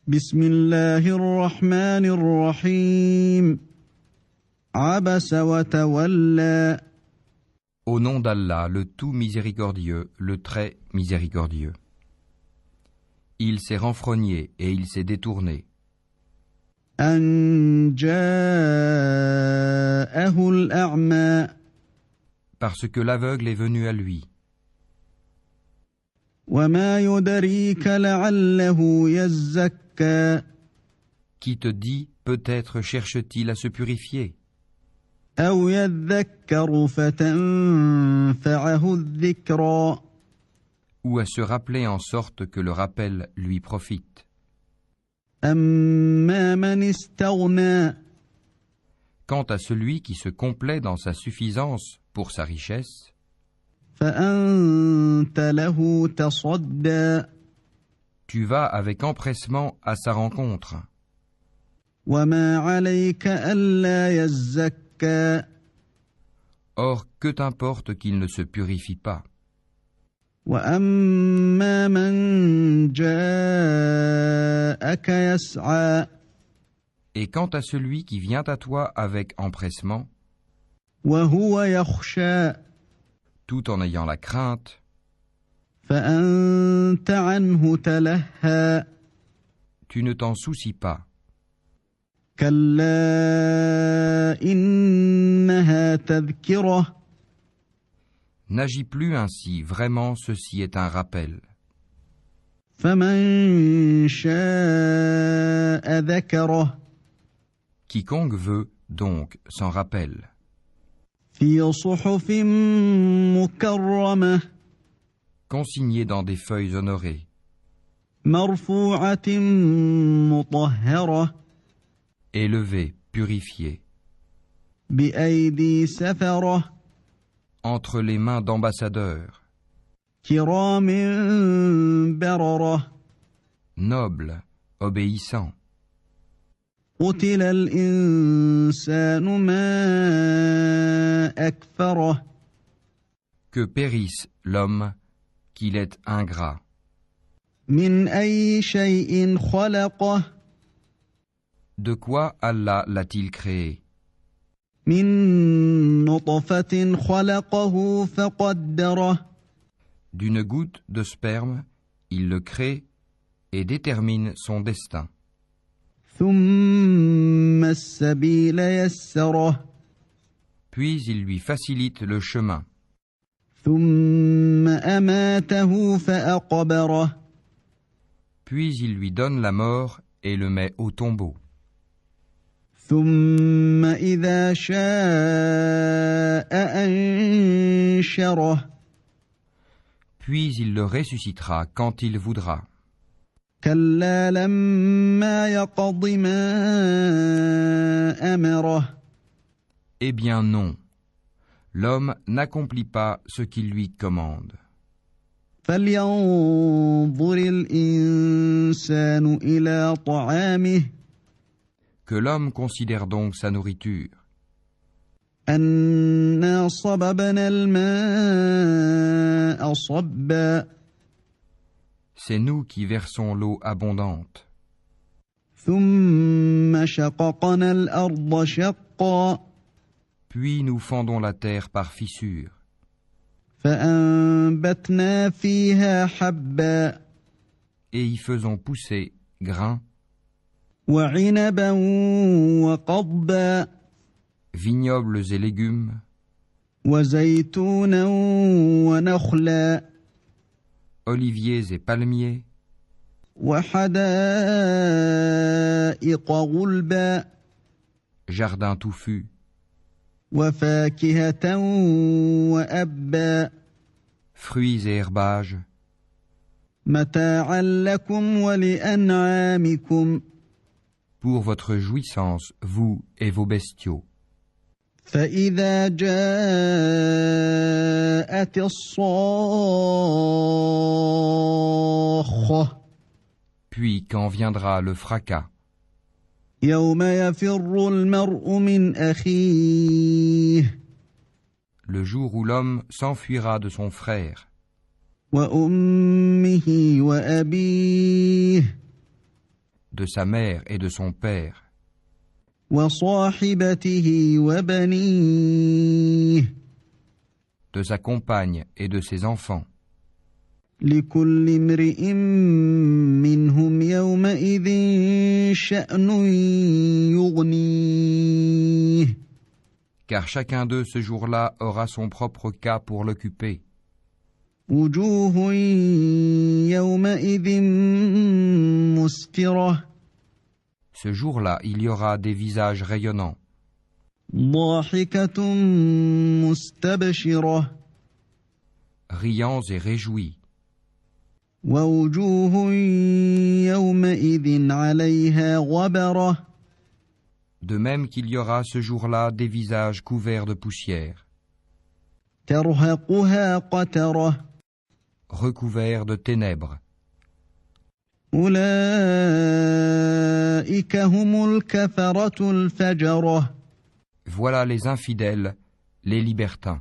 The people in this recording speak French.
بسم الله الرحمن الرحيم عبس وتولى Au nom d'Allah, le tout miséricordieux, le très miséricordieux. Il s'est renfrogné et il s'est détourné. أن جاءه الأعمى Parce que l'aveugle est venu à lui. وما يدريك لعله يزكى Qui te dit, peut-être cherche-t-il à se purifier, أو يذكر فتنفعه الذكرى ou à se rappeler en sorte que le rappel lui profite. أما من استغنى Quant à celui qui se complaît dans sa suffisance pour sa richesse, فأنت له تصدى tu vas avec empressement à sa rencontre. وما عليك ألا يزكى Or, que t'importe qu'il ne se purifie pas. وأما من جاءك يسعى Et quant à celui qui vient à toi avec empressement, وهو يخشى tout en ayant la crainte, فأنت عنه تلهى tu ne t'en soucies pas. كلا إنها تذكرة N'agis plus ainsi, vraiment ceci est un rappel. فمن شاء ذكره Quiconque veut, donc, s'en rappelle. في صحف مكرمة Consigné dans des feuilles honorées, مرفوعة مطهرة élevé, purifié, بأيدي سفرة entre les mains d'ambassadeurs, كرام بررة nobles, obéissants. قتل الإنسان ما أكفره Que périsse l'homme, qu'il est ingrat. من أي شيء خلقه De quoi Allah l'a-t-il créé? من نطفة خلقه فقدره D'une goutte de sperme, il le crée et détermine son destin. ثم السبيل يسره Puis il lui facilite le chemin. ثم أماته فأقبره Puis il lui donne la mort et le met au tombeau. ثم إذا شاء أنشره Puis il le ressuscitera quand il voudra. كلا لما يقض ما أمره Eh bien non, l'homme n'accomplit pas ce qu'il lui commande. فلينظر الإنسان إلى طعامه Que l'homme considère donc sa nourriture. أنا صببنا الماء صبا C'est nous qui versons l'eau abondante. ثم شققنا الأرض شقا Puis nous fendons la terre par fissures. فأنبتنا فيها حبا Et y faisons pousser grains, وعنبا وقضبا vignobles et légumes, وزيتونا ونخلا oliviers et palmiers, وحدائق غلبا jardins touffus, وفاكهة وأبا fruits et herbages, متاعا لكم ولأنعامكم pour votre jouissance, vous et vos bestiaux. فإذا جاءت الصاخة Puis quand viendra le fracas, يوم يفر المرء من أخيه le jour où l'homme s'enfuira de son frère, وأمه وأبيه de sa mère et de son père, وصاحبته وبنيه de sa compagne et de ses enfants. لكل امرئ منهم يومئذ شأن يغنيه Car chacun d'eux ce jour-là aura son propre cas pour l'occuper. وجوه يومئذ مسفرة Ce jour-là, il y aura des visages rayonnants, ضاحكة مستبشرة riants et réjouis, ووجوه يومئذ عليها غبرة de même qu'il y aura ce jour-là des visages couverts de poussière, ترهقها قترة recouverts de ténèbres. أولئك هم الكفرة الفجرة Voilà les infidèles, les libertins.